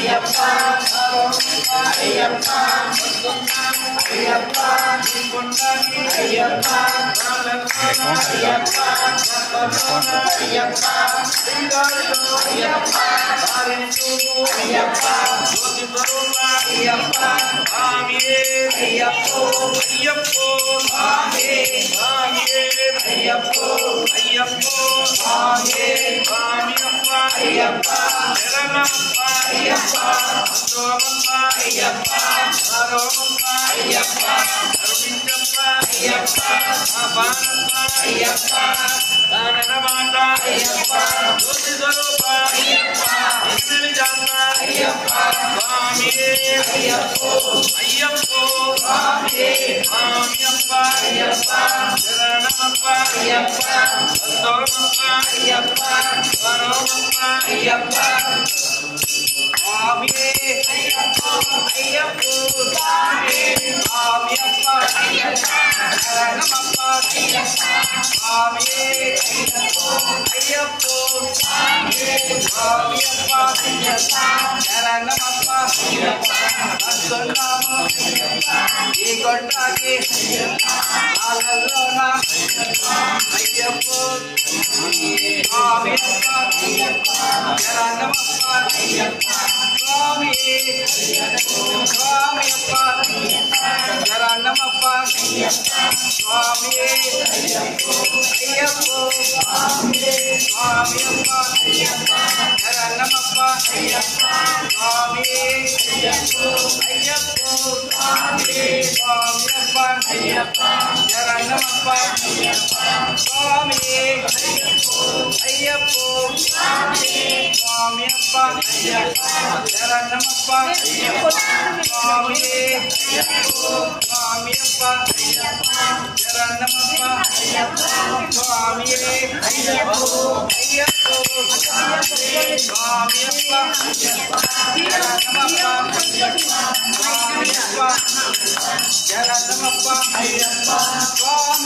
ஐயப்பா ஐயப்பா ஐயப்பா ஐயப்பா ஐயப்பா ஐயப்பா ஐயப்பா ஐயப்பா சுவாமியே ஐயப்போ ஐயப்போ சுவாமியே சுவாமியே ஐயப்போ ஐயப்போ சுவாமியே சுவாமியப்பா ஐயப்பா சரணமப்பா ஐயப்பா சோமப்பா ஐயப்பா ஆரோமப்பா ஐயப்பா அருணிஞ்சப்பா ஐயப்பா ஆபானப்பா ஐயப்பா தானனமாட்டா ஐயப்பா ஜோதி ஸ்வரூபா ஐயப்பா நிஜாந்தா ஐயப்பா சுவாமியே ஐயப்போ ஐயப்போ சுவாமியே சுவாமியப்பா ஐயப்பா சரணமப்பா ஐயப்பா சோமப்பா ஐயப்பா ஆரோமப்பா ஐயப்பா சுவாமியே ஐயப்போ ஐயப்போ சுவாமியே சுவாமியப்பா ஐயப்பா சரணமப்பா ஐயப்பா சுவாமியே ஐயப்போ ஐயப்போ சுவாமியே சுவாமியப்பா ஐயப்பா சரணமப்பா ஐயப்பா అసలాము ఈ గొడ్డాకి ఆలలోనా అయ్యప్పో స్వామియప్ప శరణమప్ప స్వామి స్వామియప్ప శరణమప్ప స్వామి అయ్యప్పో స్వామియప్ప శరణమప్ప స్వామి అయ్యప్పో స్వామి స్వామియప్ప శరణమప్ప స్వామి అయ్యప్పో స్వామియప్ప శరణమప్ప స్వామి స్వామియప్ప శరణమప్ప స్వామి అయ్యప్పో స్వామియప్ప శరణమప్ప స్వామియప్ప శరణమప్ప స్వామి